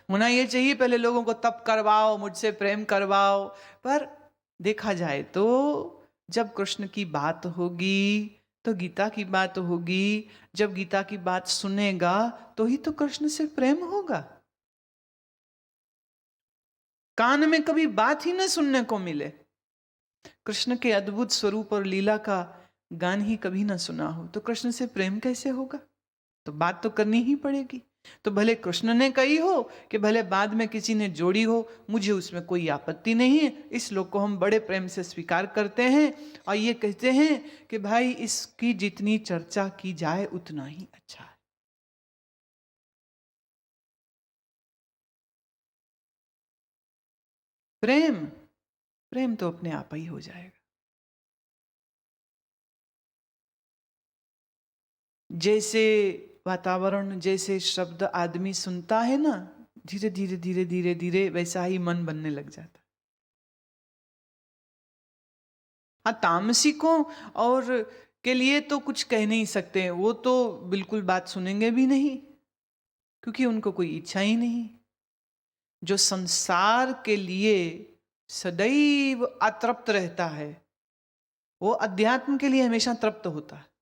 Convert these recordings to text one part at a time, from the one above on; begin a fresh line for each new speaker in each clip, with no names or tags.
होना ये चाहिए पहले लोगों को तप करवाओ, मुझसे प्रेम करवाओ। पर देखा जाए तो जब कृष्ण की बात होगी तो गीता की बात होगी, जब गीता की बात सुनेगा तो ही तो कृष्ण से प्रेम होगा। कान में कभी बात ही न सुनने को मिले, कृष्ण के अद्भुत स्वरूप और लीला का गान ही कभी ना सुना हो, तो कृष्ण से प्रेम कैसे होगा? तो बात तो करनी ही पड़ेगी। तो भले कृष्ण ने कही हो कि भले बाद में किसी ने जोड़ी हो, मुझे उसमें कोई आपत्ति नहीं है। इस श्लोक को हम बड़े प्रेम से स्वीकार करते हैं और ये कहते हैं कि भाई इसकी जितनी चर्चा की जाए उतना ही अच्छा है। प्रेम प्रेम तो अपने आप ही हो जाएगा। जैसे वातावरण, जैसे शब्द आदमी सुनता है ना, धीरे धीरे धीरे धीरे धीरे वैसा ही मन बनने लग जाता। हाँ, तामसिकों और के लिए तो कुछ कह नहीं सकते, वो तो बिल्कुल बात सुनेंगे भी नहीं, क्योंकि उनको कोई इच्छा ही नहीं। जो संसार के लिए सदैव अतृप्त रहता है, वो अध्यात्म के लिए हमेशा तृप्त होता है।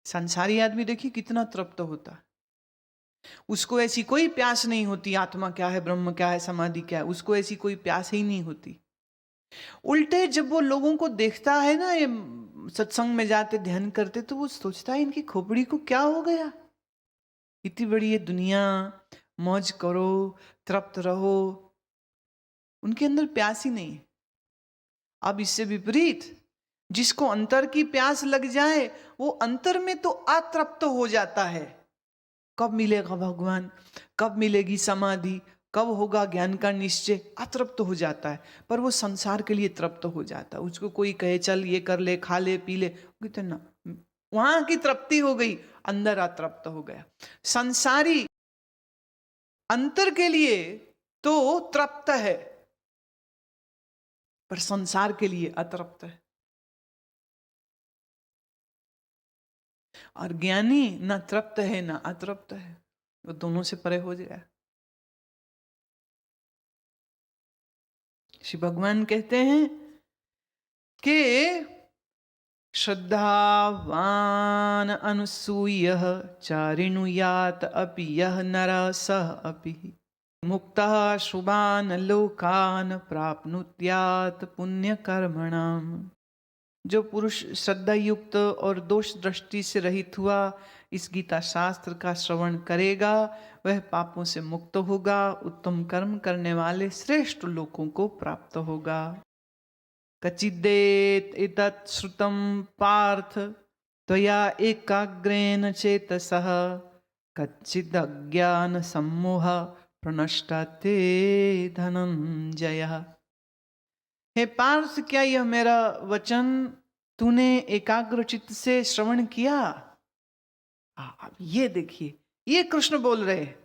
संसारी आदमी देखिए कितना तृप्त होता है, उसको ऐसी कोई प्यास नहीं होती आत्मा क्या है, ब्रह्म क्या है, समाधि क्या है, उसको ऐसी कोई प्यास ही नहीं होती। उल्टे जब वो लोगों को देखता है ना, ये सत्संग में जाते ध्यान करते, तो वो सोचता है इनकी खोपड़ी को क्या हो गया, इतनी बड़ी ये दुनिया, मौज करो, तृप्त रहो, उनके अंदर प्यास ही नहीं है। अब इससे विपरीत जिसको अंतर की प्यास लग जाए, वो अंतर में तो अतृप्त हो जाता है। कब मिलेगा भगवान, कब मिलेगी समाधि, कब होगा ज्ञान का निश्चय, अतृप्त हो जाता है। पर वो संसार के लिए तृप्त हो जाता है। उसको कोई कहे चल ये कर ले, खा ले, पी ले, कितना वहां की तृप्ति हो गई, अंदर अतृप्त हो गया। संसारी अंतर के लिए तो तृप्त है, पर संसार के लिए अतृप्त है। और ज्ञानी ना तृप्त है ना अतृप्त है, वो दोनों से परे हो जाए। श्री भगवान कहते हैं कि श्रद्धावान अनुसूय चारिणुयात अपि यह नर सह अपि मुक्तः शुभान लोकान प्राप्नुत्यात् पुण्य कर्मणाम। जो पुरुष श्रद्धा युक्त और दोष दृष्टि से रहित हुआ इस गीता शास्त्र का श्रवण करेगा, वह पापों से मुक्त होगा, उत्तम कर्म करने वाले श्रेष्ठ लोगों को प्राप्त होगा। कचिदेत एतत् श्रुतं पार्थ त्वया एकाग्रेण चेतसः कच्चिदज्ञान सम्मोह प्रनष्टाते धनंजय। हे पार्थ, क्या यह मेरा वचन तूने एकाग्र चित्त से श्रवण किया? अब ये देखिए, ये कृष्ण बोल रहे हैं,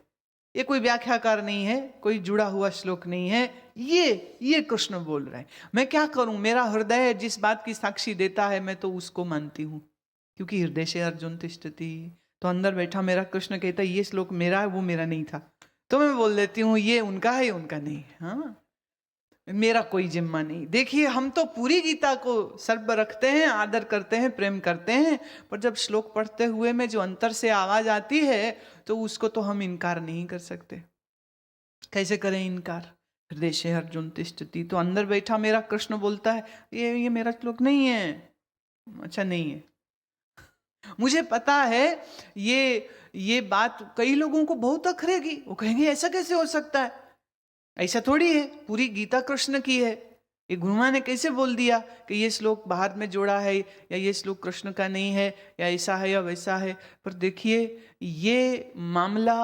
ये कोई व्याख्याकार नहीं है, कोई जुड़ा हुआ श्लोक नहीं है, ये कृष्ण बोल रहे हैं। मैं क्या करूं, मेरा हृदय जिस बात की साक्षी देता है मैं तो उसको मानती हूं, क्योंकि हृदय से अर्जुन तिष्ठति। तो अंदर बैठा मेरा कृष्ण कहता है ये श्लोक मेरा है, वो मेरा नहीं था, तो मैं बोल देती हूँ ये उनका है, ये उनका नहीं है। हाँ, मेरा कोई जिम्मा नहीं। देखिए, हम तो पूरी गीता को सर्व रखते हैं, आदर करते हैं, प्रेम करते हैं, पर जब श्लोक पढ़ते हुए में जो अंतर से आवाज आती है तो उसको तो हम इनकार नहीं कर सकते। कैसे करें इनकार? हृदय से अर्जुन तिष्ठति, तो अंदर बैठा मेरा कृष्ण बोलता है ये मेरा श्लोक नहीं है। अच्छा, नहीं है, मुझे पता है। ये बात कई लोगों को बहुत अखरेगी, वो कहेंगे ऐसा कैसे हो सकता है, ऐसा थोड़ी है, पूरी गीता कृष्ण की है, ये गुरुमा ने कैसे बोल दिया कि ये श्लोक बाहर में जोड़ा है, या ये श्लोक कृष्ण का नहीं है, या ऐसा है या वैसा है। पर देखिए, ये मामला,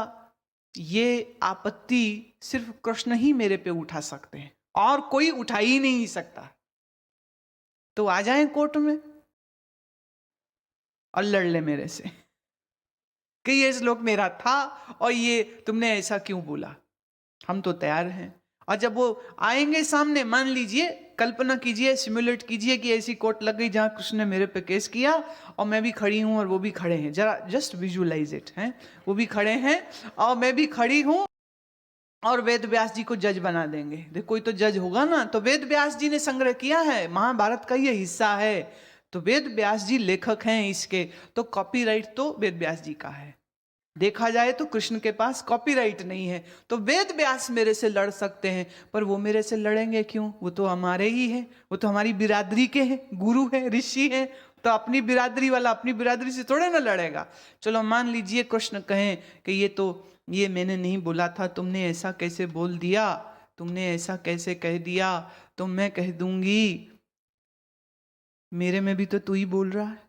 ये आपत्ति सिर्फ कृष्ण ही मेरे पे उठा सकते हैं, और कोई उठा ही नहीं सकता। तो आ जाए कोर्ट में और लड़ ले मेरे से कि ये श्लोक मेरा था और ये तुमने ऐसा क्यों बोला। हम तो तैयार हैं। और जब वो आएंगे सामने, मान लीजिए, कल्पना कीजिए, सिमुलेट कीजिए कि ऐसी कोर्ट लग गई जहां कृष्ण ने मेरे पे केस किया और मैं भी खड़ी हूं और वो भी खड़े हैं, जरा जस्ट विजुअलाइज इट है, वो भी खड़े हैं और मैं भी खड़ी हूं और वेद व्यास जी को जज बना देंगे। देखो कोई तो जज होगा ना, तो वेद व्यास जी ने संग्रह किया है, महाभारत का ये हिस्सा है, तो वेद व्यास जी लेखक हैं इसके, तो कॉपीराइट तो वेद व्यास जी का है। देखा जाए तो कृष्ण के पास कॉपीराइट नहीं है, तो वेद व्यास मेरे से लड़ सकते हैं, पर वो मेरे से लड़ेंगे क्यों? वो तो हमारे ही हैं, वो तो हमारी बिरादरी के हैं, गुरु हैं, ऋषि हैं, तो अपनी बिरादरी वाला अपनी बिरादरी से थोड़े ना लड़ेगा। चलो मान लीजिए कृष्ण कहें कि ये मैंने नहीं बोला था, तुमने ऐसा कैसे बोल दिया, तुमने ऐसा कैसे कह दिया, तो मैं कह दूंगी मेरे में भी तो तू ही बोल रहा है।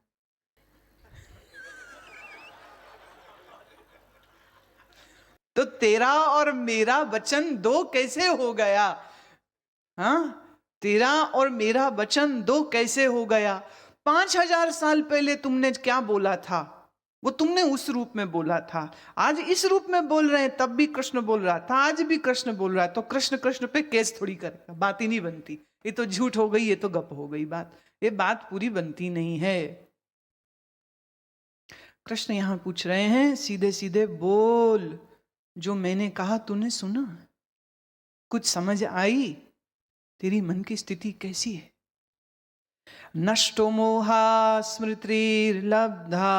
तो तेरा और मेरा वचन दो कैसे हो गया? हाँ, तेरा और मेरा वचन दो कैसे हो गया? 5000 साल पहले तुमने क्या बोला था, वो तुमने उस रूप में बोला था, आज इस रूप में बोल रहे हैं, तब भी कृष्ण बोल रहा था, आज भी कृष्ण बोल रहा है, तो कृष्ण कृष्ण पे केस थोड़ी करेगा, बात ही नहीं बनती। ये तो झूठ हो गई, ये तो गप हो गई बात, ये बात पूरी बनती नहीं है। कृष्ण यहां पूछ रहे हैं सीधे सीधे, बोल, जो मैंने कहा तूने सुना, कुछ समझ आई, तेरी मन की स्थिति कैसी है? नष्टो मोहा स्मृतिर्लब्धा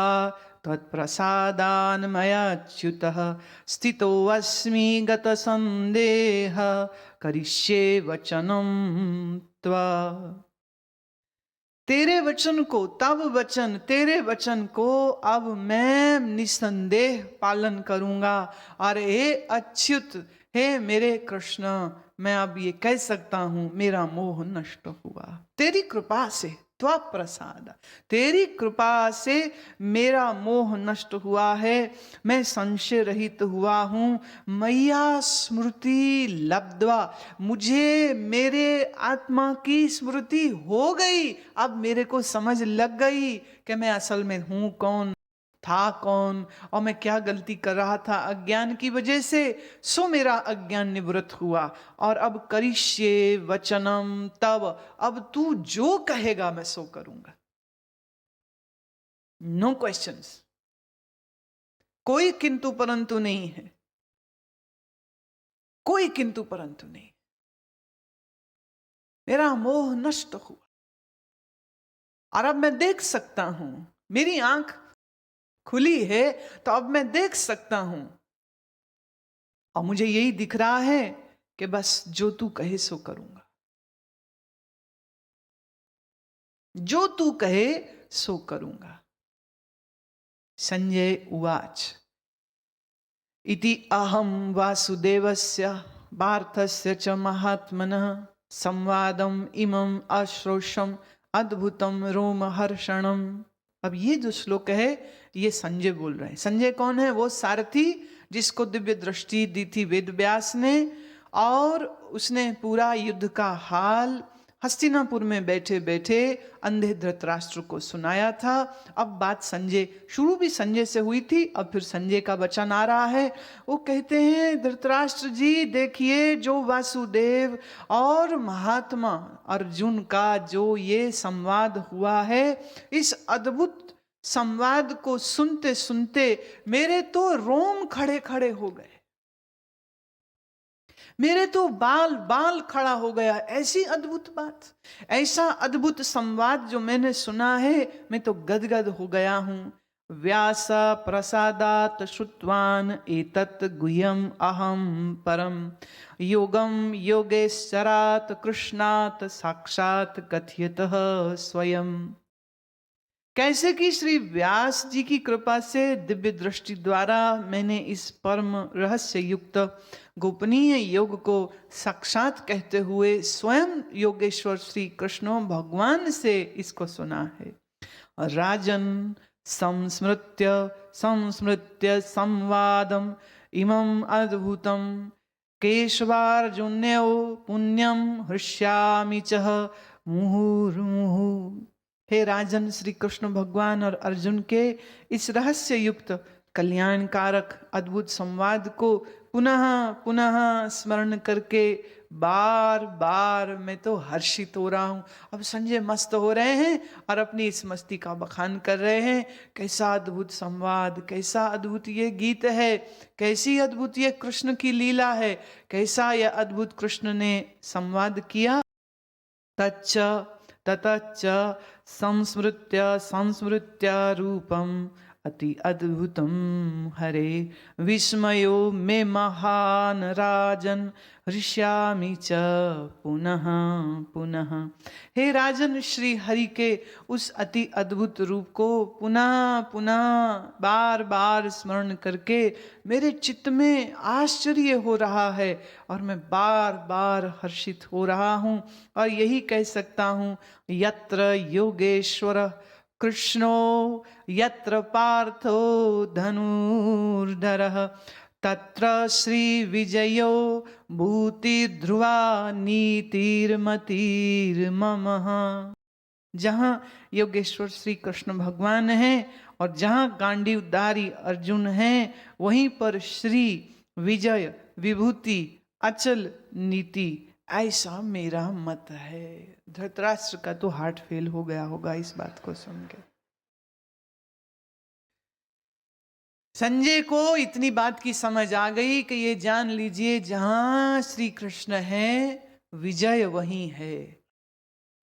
त्वत्प्रसादान् मयाच्युतः स्थितोऽस्मि गतसन्देह करिष्ये वचनं त्वा। तेरे वचन को, तब वचन, तेरे वचन को अब मैं निसंदेह पालन करूंगा। और हे अच्युत, हे मेरे कृष्ण, मैं अब ये कह सकता हूं मेरा मोह नष्ट हुआ तेरी कृपा से, त्वा प्रसाद, तेरी कृपा से मेरा मोह नष्ट हुआ है, मैं संशय रहित हुआ हूं। मैया स्मृति लब्ध्वा, मुझे मेरे आत्मा की स्मृति हो गई, अब मेरे को समझ लग गई कि मैं असल में हूं कौन, था कौन, और मैं क्या गलती कर रहा था अज्ञान की वजह से, सो मेरा अज्ञान निवृत्त हुआ। और अब करिष्ये वचनम तब, अब तू जो कहेगा मैं सो करूंगा। नो क्वेश्चंस, कोई किंतु परंतु नहीं है, कोई किंतु परंतु नहीं। मेरा मोह नष्ट हुआ और अब मैं देख सकता हूं, मेरी आंख खुली है, तो अब मैं देख सकता हूं और मुझे यही दिख रहा है कि बस जो तू कहे सो करूंगा, जो तू कहे सो करूंगा। संजय उवाच इति अहम वासुदेवस्य पार्थस्य च महात्मनः संवादम इमं अश्रोषम अद्भुतम रोमहर्षणम। अब ये जो श्लोक है ये संजय बोल रहे हैं। संजय कौन है? वो सारथी जिसको दिव्य दृष्टि दी थी वेद व्यास ने, और उसने पूरा युद्ध का हाल हस्तिनापुर में बैठे बैठे अंधे धृतराष्ट्र को सुनाया था। अब बात संजय, शुरू भी संजय से हुई थी, अब फिर संजय का वचन आ रहा है। वो कहते हैं धृतराष्ट्र जी देखिए, जो वासुदेव और महात्मा अर्जुन का जो ये संवाद हुआ है, इस अद्भुत संवाद को सुनते सुनते मेरे तो रोम खड़े खड़े हो गए, मेरे तो बाल बाल खड़ा हो गया। ऐसी अद्भुत बात, ऐसा अद्भुत संवाद जो मैंने सुना है, मैं तो गदगद हो गया हूं। व्यास प्रसादात श्रुत्वान एतत् गुह्यम अहम परम योगम योगेश्वरात कृष्णात साक्षात कथयतः स्वयं। कैसे कि श्री व्यास जी की कृपा से दिव्य दृष्टि द्वारा मैंने इस परम रहस्य युक्त गोपनीय योग को साक्षात कहते हुए स्वयं योगेश्वर श्री कृष्ण भगवान से इसको सुना है। और राजन संस्मृत्य संस्मृत्य संवादम इमं अद्भुतम केशवार्जुन्यो पुण्यम हृष्यामि चह मुहुर्मुहुः। हे राजन, श्री कृष्ण भगवान और अर्जुन के इस रहस्य युक्त कल्याणकारक अद्भुत संवाद को पुनः पुनः स्मरण करके बार बार मैं तो हर्षित हो रहा हूं। अब संजय मस्त हो रहे हैं और अपनी इस मस्ती का बखान कर रहे हैं। कैसा अद्भुत संवाद, कैसा अद्भुत ये गीत है, कैसी अद्भुत ये कृष्ण की लीला है, कैसा यह अद्भुत कृष्ण ने संवाद किया। तच्च ततच्च संस्मृत्य संस्मृत्य रूपम अति अद्भुतम हरे विस्मयो मे महान राजन हृष्यामि च पुनः पुनः। हे राजन, श्री हरि के उस अति अद्भुत रूप को पुनः पुनः बार बार स्मरण करके मेरे चित्त में आश्चर्य हो रहा है और मैं बार बार हर्षित हो रहा हूँ। और यही कह सकता हूँ, यत्र योगेश्वर कृष्णो यत्र पार्थो धनुर्धरः तत्र श्री विजयो भूति ध्रुवा नीतिर्मतिर्ममः। जहाँ योगेश्वर श्री कृष्ण भगवान हैं और जहाँ गांडीवधारी अर्जुन हैं, वहीं पर श्री विजय विभूति अचल नीति, ऐसा मेरा मत है। धृतराष्ट्र का तो हार्ट फेल हो गया होगा इस बात को सुन के। संजय को इतनी बात की समझ आ गई कि ये जान लीजिए, जहां श्री कृष्ण है विजय वहीं है,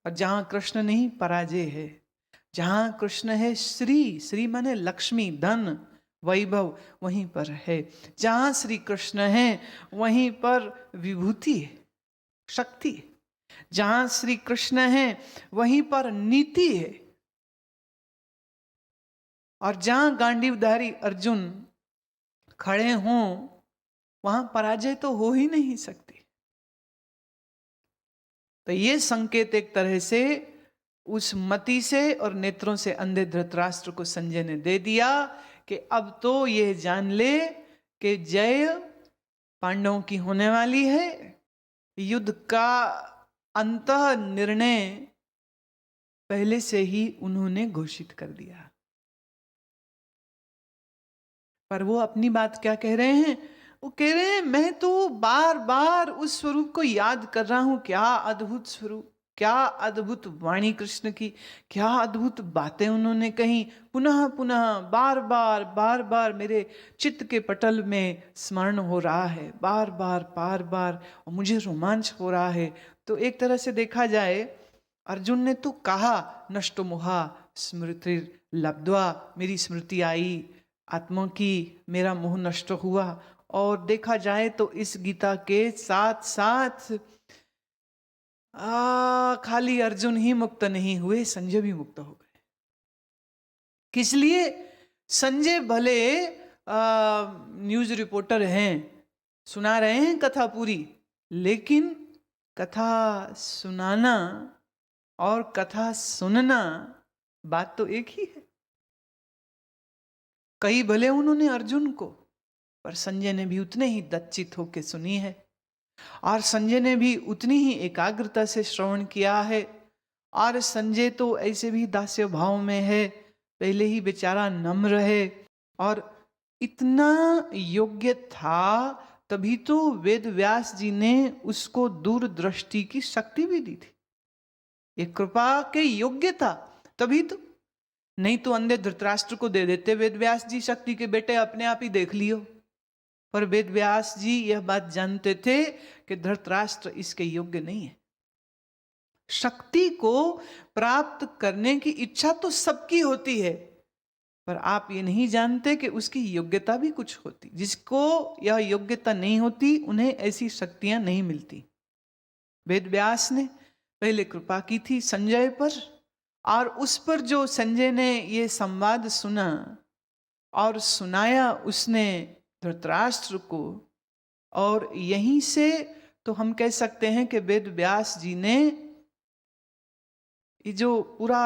और जहां कृष्ण नहीं पराजय है। जहां कृष्ण है श्री, श्री माने लक्ष्मी, धन, वैभव, वहीं पर है। जहां श्री कृष्ण है वहीं पर विभूति है, शक्ति है। जहां श्री कृष्ण है वहीं पर नीति है। और जहां गांडीवधारी अर्जुन खड़े हों वहां पराजय तो हो ही नहीं सकती। तो ये संकेत एक तरह से उस मति से और नेत्रों से अंधे धृतराष्ट्र को संजय ने दे दिया कि अब तो ये जान ले कि जय पांडवों की होने वाली है। युद्ध का अंतः निर्णय पहले से ही उन्होंने घोषित कर दिया। पर वो अपनी बात क्या कह रहे हैं? वो कह रहे हैं, मैं तो बार बार उस स्वरूप को याद कर रहा हूं। क्या अद्भुत स्वरूप, क्या अद्भुत वाणी कृष्ण की, क्या अद्भुत बातें उन्होंने कही। पुनः पुनः बार बार मेरे चित्त के पटल में स्मरण हो रहा है, बार बार, और मुझे रोमांच हो रहा है। तो एक तरह से देखा जाए, अर्जुन ने तो कहा नष्टो मोहा स्मृति लब्ध्वा, मेरी स्मृति आई आत्मा की, मेरा मोह नष्ट हुआ। और देखा जाए तो इस गीता के साथ साथ खाली अर्जुन ही मुक्त नहीं हुए, संजय भी मुक्त हो गए। किस लिए? संजय भले न्यूज रिपोर्टर हैं, सुना रहे हैं कथा पूरी, लेकिन कथा सुनाना और कथा सुनना बात तो एक ही है। कई भले उन्होंने अर्जुन को, पर संजय ने भी उतने ही दच्चित होकर सुनी है, और संजय ने भी उतनी ही एकाग्रता से श्रवण किया है। और संजय तो ऐसे भी दास्य भाव में है, पहले ही बेचारा नम्र है और इतना योग्य था, तभी तो वेद व्यास जी ने उसको दूरदृष्टि की शक्ति भी दी थी। ये कृपा के योग्य था तभी तो, नहीं तो अंधे धृतराष्ट्र को दे देते वेद व्यास जी शक्ति के, बेटे अपने आप ही देख लियो। पर वेद व्यास जी यह बात जानते थे कि धृतराष्ट्र इसके योग्य नहीं है। शक्ति को प्राप्त करने की इच्छा तो सबकी होती है, पर आप ये नहीं जानते कि उसकी योग्यता भी कुछ होती। जिसको यह योग्यता नहीं होती उन्हें ऐसी शक्तियां नहीं मिलती। वेद व्यास ने पहले कृपा की थी संजय पर, और उस पर जो संजय ने ये संवाद सुना और सुनाया उसने धृतराष्ट्र को, और यहीं से तो हम कह सकते हैं कि वेद व्यास जी ने ये जो पूरा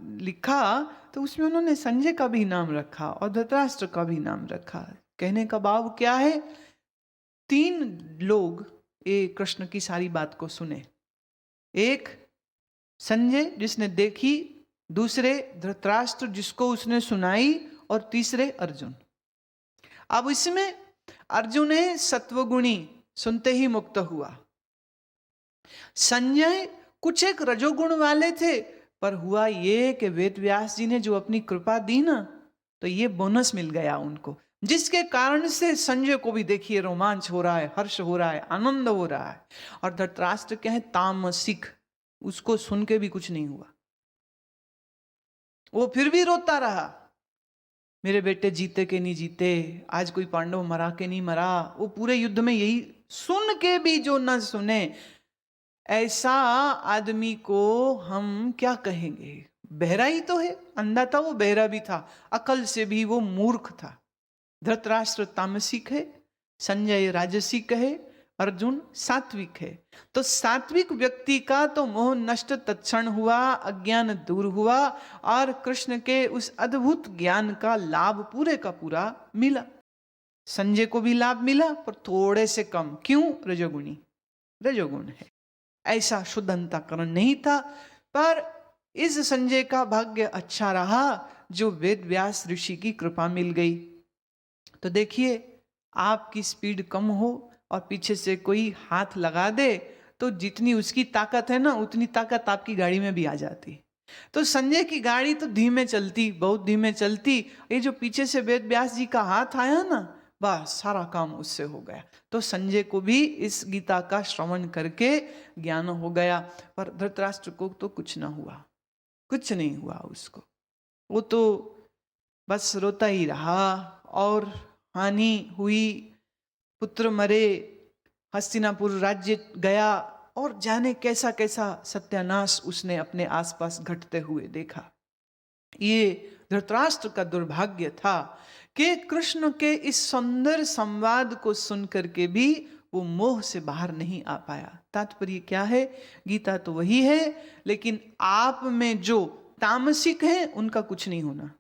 लिखा तो उसमें उन्होंने संजय का भी नाम रखा और धृतराष्ट्र का भी नाम रखा। कहने का भाव क्या है? 3 लोग ये कृष्ण की सारी बात को सुने। एक संजय जिसने देखी, दूसरे धृतराष्ट्र जिसको उसने सुनाई, और तीसरे अर्जुन। अब इसमें अर्जुन है सत्वगुणी, सुनते ही मुक्त हुआ। संजय कुछ एक रजोगुण वाले थे, पर हुआ ये कि वेद व्यास जी ने जो अपनी कृपा दी ना, तो ये बोनस मिल गया उनको, जिसके कारण से संजय को भी देखिए रोमांच हो रहा है, हर्ष हो रहा है, आनंद हो रहा है। और धृतराष्ट्र क्या है, तामसिक, उसको सुन के भी कुछ नहीं हुआ, वो फिर भी रोता रहा, मेरे बेटे जीते के नहीं जीते, आज कोई पांडव मरा के नहीं मरा। वो पूरे युद्ध में यही सुन के भी जो न सुने, ऐसा आदमी को हम क्या कहेंगे, बहरा ही तो है। अंधा था वो, बहरा भी था, अकल से भी वो मूर्ख था। धृतराष्ट्र तामसिक है, संजय राजसिक है, अर्जुन सात्विक है। तो सात्विक व्यक्ति का तो मोह नष्ट तत्क्षण हुआ, अज्ञान दूर हुआ, और कृष्ण के उस अद्भुत ज्ञान का लाभ पूरे का पूरा मिला। संजय को भी लाभ मिला, पर थोड़े से कम। क्यों? रजोगुणी, रजोगुण है। ऐसा शुद्ध अंतःकरण नहीं था। पर इस संजय का भाग्य अच्छा रहा जो वेद व्यास ऋषि की कृपा मिल गई। तो देखिए, आपकी स्पीड कम हो और पीछे से कोई हाथ लगा दे, तो जितनी उसकी ताकत है ना, उतनी ताकत आपकी गाड़ी में भी आ जाती। तो संजय की गाड़ी तो धीमे चलती, बहुत धीमे चलती, ये जो पीछे से वेद व्यास जी का हाथ आया ना, बस सारा काम उससे हो गया। तो संजय को भी इस गीता का श्रवण करके ज्ञान हो गया। पर धृतराष्ट्र को तो कुछ ना हुआ, कुछ नहीं हुआ उसको। वो तो बस रोता ही रहा, और हानि हुई, पुत्र मरे, हस्तिनापुर राज्य गया, और जाने कैसा कैसा सत्यानाश उसने अपने आसपास घटते हुए देखा। ये धृतराष्ट्र का दुर्भाग्य था कि कृष्ण के इस सुंदर संवाद को सुनकर के भी वो मोह से बाहर नहीं आ पाया। तात्पर्य क्या है? गीता तो वही है, लेकिन आप में जो तामसिक है उनका कुछ नहीं होना।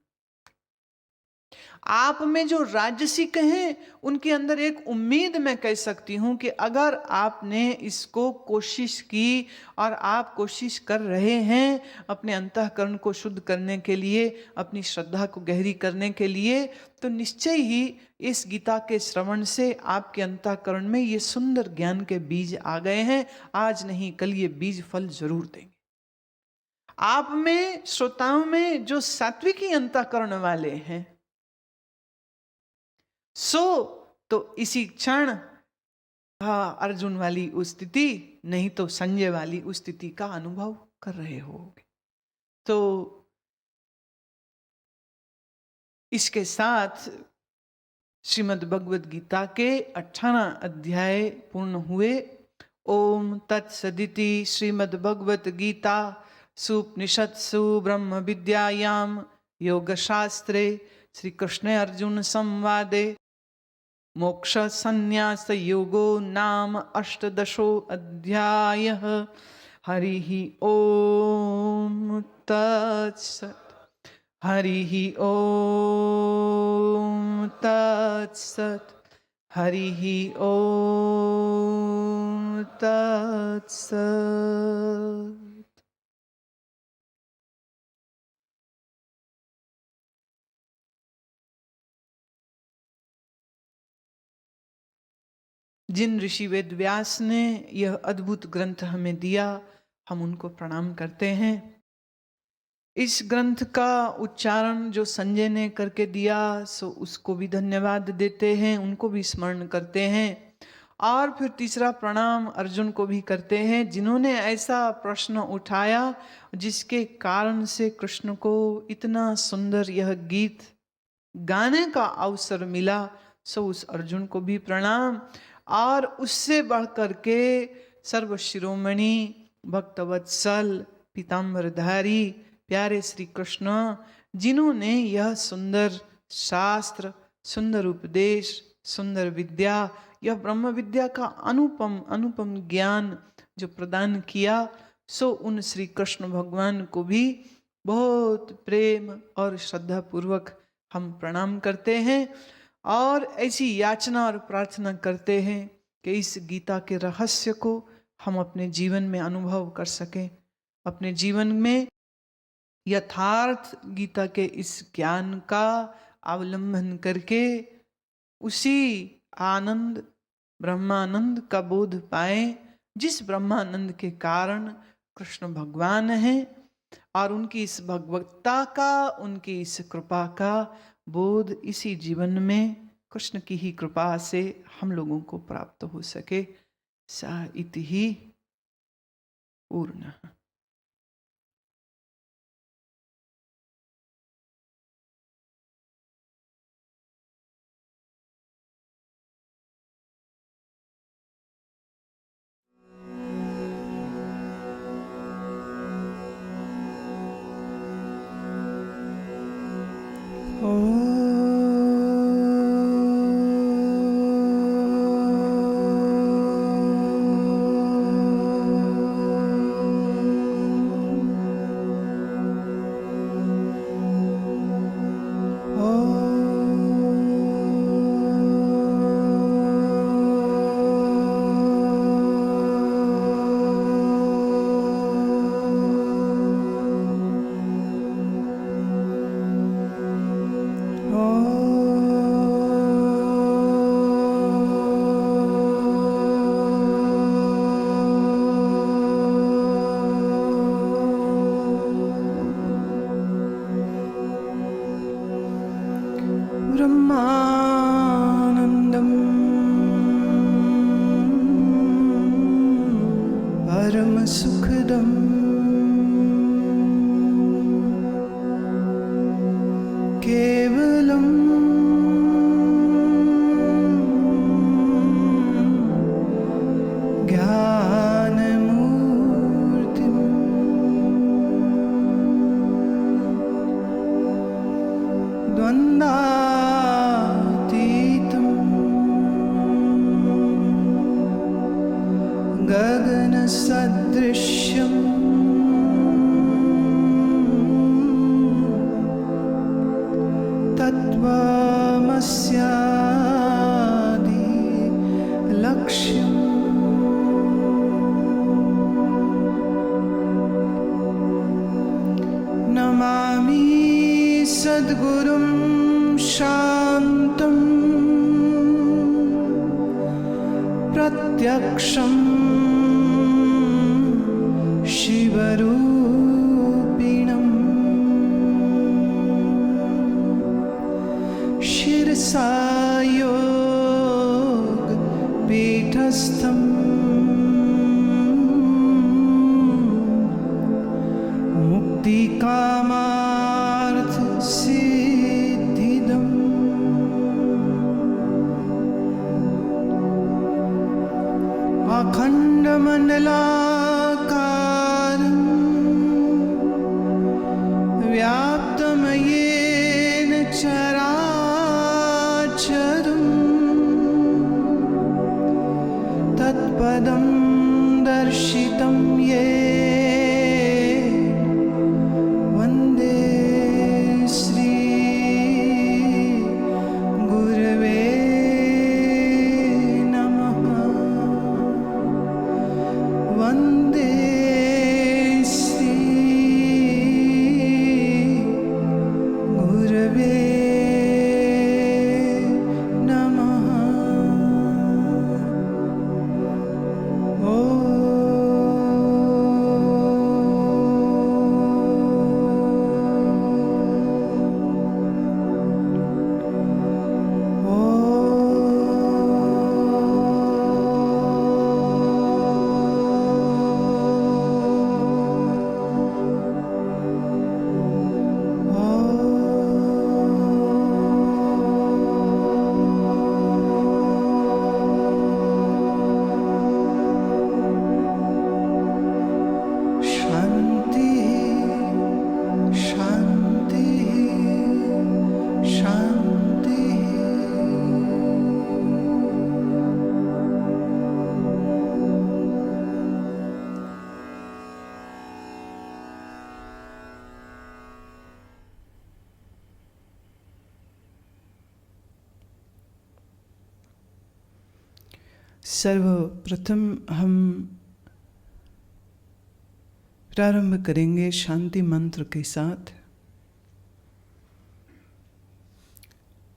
आप में जो राजसिक हैं उनके अंदर एक उम्मीद मैं कह सकती हूं कि अगर आपने इसको कोशिश की और आप कोशिश कर रहे हैं अपने अंतःकरण को शुद्ध करने के लिए, अपनी श्रद्धा को गहरी करने के लिए, तो निश्चय ही इस गीता के श्रवण से आपके अंतःकरण में ये सुंदर ज्ञान के बीज आ गए हैं। आज नहीं कल ये बीज फल जरूर देंगे। आप में, श्रोताओं में जो सात्विकी अंतःकरण वाले हैं, तो इसी क्षण अर्जुन वाली उस स्थिति, नहीं तो संजय वाली उस स्थिति का अनुभव कर रहे होगे। तो इसके साथ श्रीमद् भगवद गीता के 18 अध्याय पूर्ण हुए। ओम तत्सदिति श्रीमद् भगवद गीता सुपनिषत्सु ब्रह्म विद्यायाम योग शास्त्रे श्री कृष्ण अर्जुन संवादे मोक्ष संन्यास योगो नाम अष्टदशो अध्यायः। हरिः ओम तत्सत्। हरिः ओम तत्सत्। हरिः ओम तत्सत्। जिन ऋषि वेद व्यास ने यह अद्भुत ग्रंथ हमें दिया, हम उनको प्रणाम करते हैं। इस ग्रंथ का उच्चारण जो संजय ने करके दिया, सो उसको भी धन्यवाद देते हैं, उनको भी स्मरण करते हैं। और फिर तीसरा प्रणाम अर्जुन को भी करते हैं, जिन्होंने ऐसा प्रश्न उठाया जिसके कारण से कृष्ण को इतना सुंदर यह गीत गाने का अवसर मिला। सो उस अर्जुन को भी प्रणाम। और उससे बढ़कर के सर्व शिरोमणि, भक्तवत्सल, पीताम्बरधारी प्यारे श्री कृष्ण, जिन्होंने यह सुंदर शास्त्र, सुंदर उपदेश, सुंदर विद्या, यह ब्रह्म विद्या का अनुपम अनुपम ज्ञान जो प्रदान किया, सो उन श्री कृष्ण भगवान को भी बहुत प्रेम और श्रद्धा पूर्वक हम प्रणाम करते हैं। और ऐसी याचना और प्रार्थना करते हैं कि इस गीता के रहस्य को हम अपने जीवन में अनुभव कर सकें, अपने जीवन में यथार्थ गीता के इस ज्ञान का अवलंबन करके उसी आनंद ब्रह्मानंद का बोध पाए, जिस ब्रह्मानंद के कारण कृष्ण भगवान हैं, और उनकी इस भगवत्ता का, उनकी इस कृपा का बोध इसी जीवन में कृष्ण की ही कृपा से हम लोगों को प्राप्त हो सके। सा इति ही पूर्ण। ब्रह्मानन्दं परमसुखदम् केवलं ज्ञानमूर्तिम् द्वन्द्वातीतं गगनसदृश्यम् तत्त्वमस्यादि लक्ष्यम् नमामि सद्गुरुं शान्तं प्रत्यक्षं शिवरूपिणम् शिरसा योगपीठस्थं मुक्तिकामार्थसिद्धिदम् अखण्डमण्डलाकारं व्याप्तं येन चराचरं तत्पदं दर्शितं येन वन्दे श्री गुरवे नमः। वन्दे श्री गुरवे नमः। शांति शांति शांति। सर्वप्रथम हम प्रारंभ करेंगे शांति मंत्र के साथ।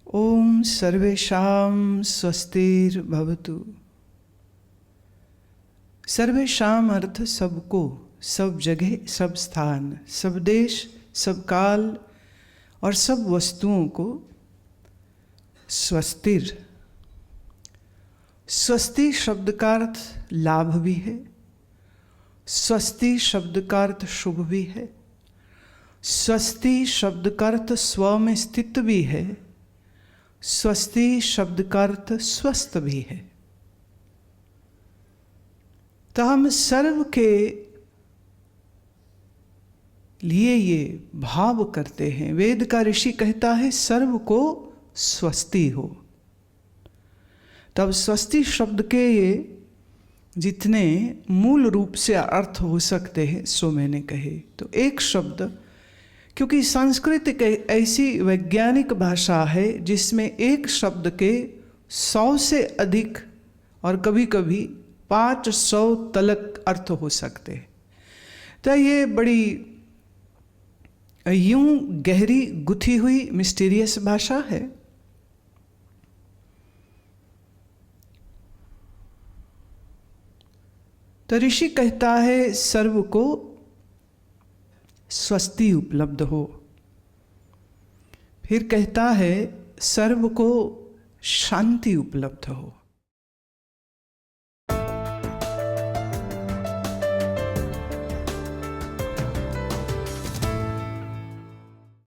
ओम सर्वेषां स्वस्तिर्भवतु। सर्वेषां अर्थ सबको, सब जगह, सब स्थान, सब देश, सब काल और सब वस्तुओं को स्वस्तिर। स्वस्ति शब्द का अर्थ लाभ भी है, स्वस्ति शब्द का अर्थ शुभ भी है, स्वस्ति शब्द का अर्थ स्व में स्थित भी है, स्वस्ति शब्द का अर्थ स्वस्थ भी है। तो हम सर्व के लिए ये भाव करते हैं। वेद का ऋषि कहता है सर्व को स्वस्ति हो। तब स्वस्ति शब्द के ये जितने मूल रूप से अर्थ हो सकते हैं सो मैंने कहे। तो एक शब्द, क्योंकि संस्कृत एक ऐसी वैज्ञानिक भाषा है जिसमें एक शब्द के 100 से अधिक और कभी कभी 500 तलक अर्थ हो सकते हैं। तो ये बड़ी यूं गहरी गुथी हुई मिस्टीरियस भाषा है। तो ऋषि कहता है सर्व को स्वस्ति उपलब्ध हो। फिर कहता है सर्व को शांति उपलब्ध हो।